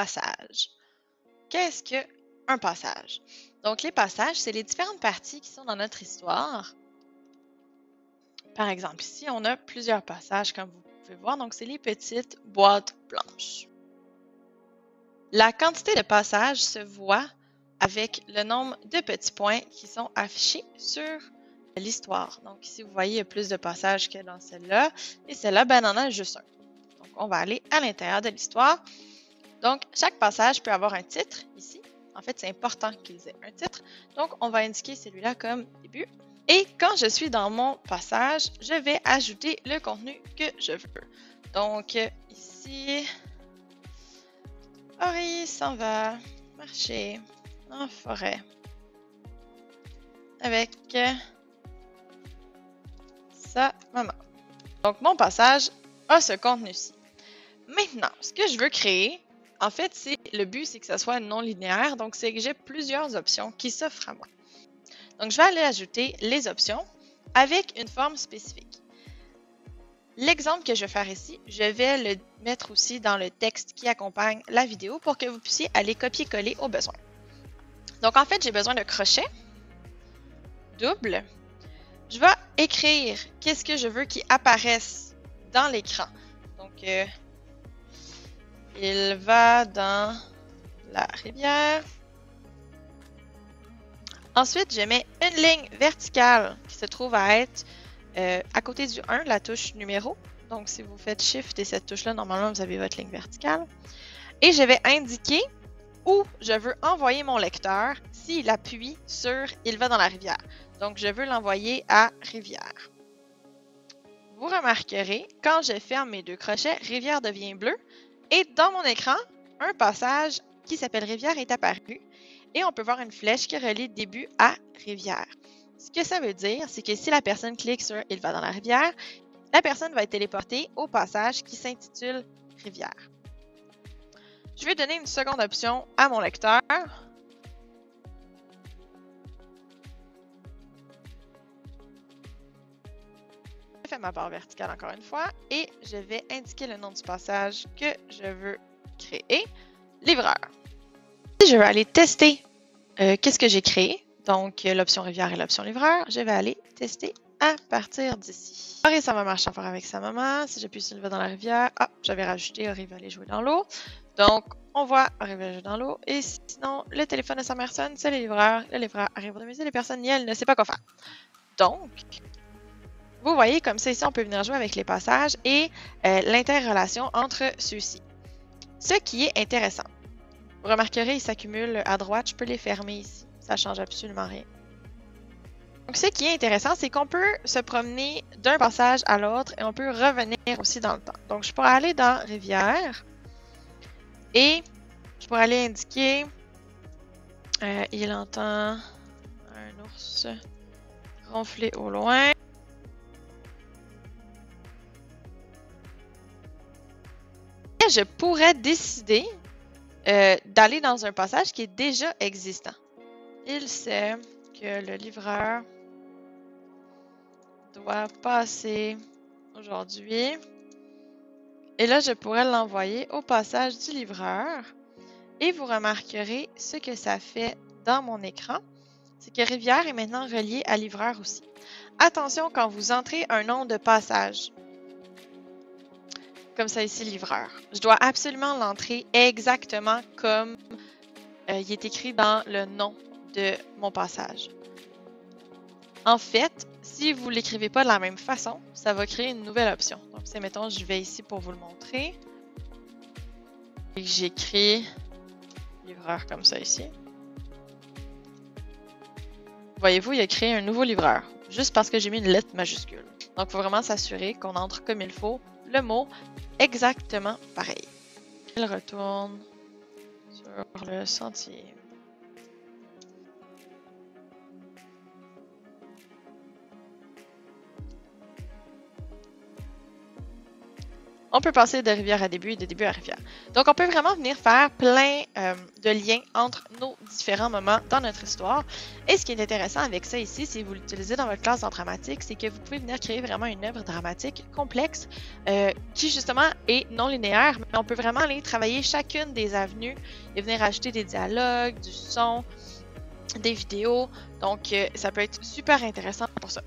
passage. Qu'est-ce qu'un passage? Donc, les passages, c'est les différentes parties qui sont dans notre histoire. Par exemple, ici, on a plusieurs passages, comme vous pouvez voir. Donc, c'est les petites boîtes blanches. La quantité de passages se voit avec le nombre de petits points qui sont affichés sur l'histoire. Donc, ici, vous voyez, il y a plus de passages que dans celle-là. Et celle-là, ben, on en a juste un. Donc, on va aller à l'intérieur de l'histoire. Donc, chaque passage peut avoir un titre ici. En fait, c'est important qu'ils aient un titre. Donc, on va indiquer celui-là comme début. Et quand je suis dans mon passage, je vais ajouter le contenu que je veux. Donc, ici, Henri s'en va marcher en forêt avec sa maman. Donc, mon passage a ce contenu-ci. Maintenant, ce que je veux créer, en fait, le but, c'est que ça soit non linéaire. Donc, c'est que j'ai plusieurs options qui s'offrent à moi. Donc, je vais aller ajouter les options avec une forme spécifique. L'exemple que je vais faire ici, je vais le mettre aussi dans le texte qui accompagne la vidéo pour que vous puissiez aller copier-coller au besoin. Donc, en fait, j'ai besoin de crochets double. Je vais écrire qu'est-ce que je veux qui apparaisse dans l'écran. Donc, il va dans la rivière. Ensuite, je mets une ligne verticale qui se trouve à être à côté du 1, la touche numéro. Donc, si vous faites Shift et cette touche-là, normalement, vous avez votre ligne verticale. Et je vais indiquer où je veux envoyer mon lecteur s'il appuie sur « Il va dans la rivière ». Donc, je veux l'envoyer à « Rivière ». Vous remarquerez, quand je ferme mes deux crochets, « Rivière » devient bleu. Et dans mon écran, un passage qui s'appelle « Rivière » est apparu. Et on peut voir une flèche qui relie début à rivière. Ce que ça veut dire, c'est que si la personne clique sur « Il va dans la rivière », la personne va être téléportée au passage qui s'intitule « Rivière ». Je vais donner une seconde option à mon lecteur. Je fais ma barre verticale encore une fois et je vais indiquer le nom du passage que je veux créer, livreur. Si je veux aller tester qu'est-ce que j'ai créé, donc l'option rivière et l'option livreur, je vais aller tester à partir d'ici. Henri, ça va marcher encore avec sa maman. Si j'appuie sur « Il va dans la rivière », j'avais rajouté « Henri va aller jouer dans l'eau ». Donc, on voit Henri va aller jouer dans l'eau. Et sinon, le téléphone de sa mère sonne, c'est le livreur. Le livreur arrive au domicile, les personnes n'y elle ne sait pas quoi faire. Donc, vous voyez, comme ça, ici, on peut venir jouer avec les passages et l'interrelation entre ceux-ci. Ce qui est intéressant. Vous remarquerez, ils s'accumulent à droite. Je peux les fermer ici. Ça ne change absolument rien. Donc, ce qui est intéressant, c'est qu'on peut se promener d'un passage à l'autre et on peut revenir aussi dans le temps. Donc, je pourrais aller dans Rivière et je pourrais aller indiquer il entend un ours ronfler au loin. Et je pourrais décider d'aller dans un passage qui est déjà existant. Il sait que le livreur doit passer aujourd'hui. Et là, je pourrais l'envoyer au passage du livreur. Et vous remarquerez ce que ça fait dans mon écran. C'est que Rivière est maintenant relié à livreur aussi. Attention quand vous entrez un nom de passage. Comme ça ici, livreur. Je dois absolument l'entrer exactement comme il est écrit dans le nom de mon passage. En fait, si vous ne l'écrivez pas de la même façon, ça va créer une nouvelle option. Donc, c'est, mettons, je vais ici pour vous le montrer. Et j'écris livreur comme ça ici. Voyez-vous, il a créé un nouveau livreur, juste parce que j'ai mis une lettre majuscule. Donc, il faut vraiment s'assurer qu'on entre comme il faut le mot exactement pareil. Il retourne sur le sentier. on peut passer de rivière à début et de début à rivière. Donc, on peut vraiment venir faire plein de liens entre nos différents moments dans notre histoire. Et ce qui est intéressant avec ça ici, si vous l'utilisez dans votre classe d'art dramatique, c'est que vous pouvez venir créer vraiment une œuvre dramatique complexe qui, justement, est non linéaire, mais on peut vraiment aller travailler chacune des avenues et venir ajouter des dialogues, du son, des vidéos. Donc, ça peut être super intéressant pour ça.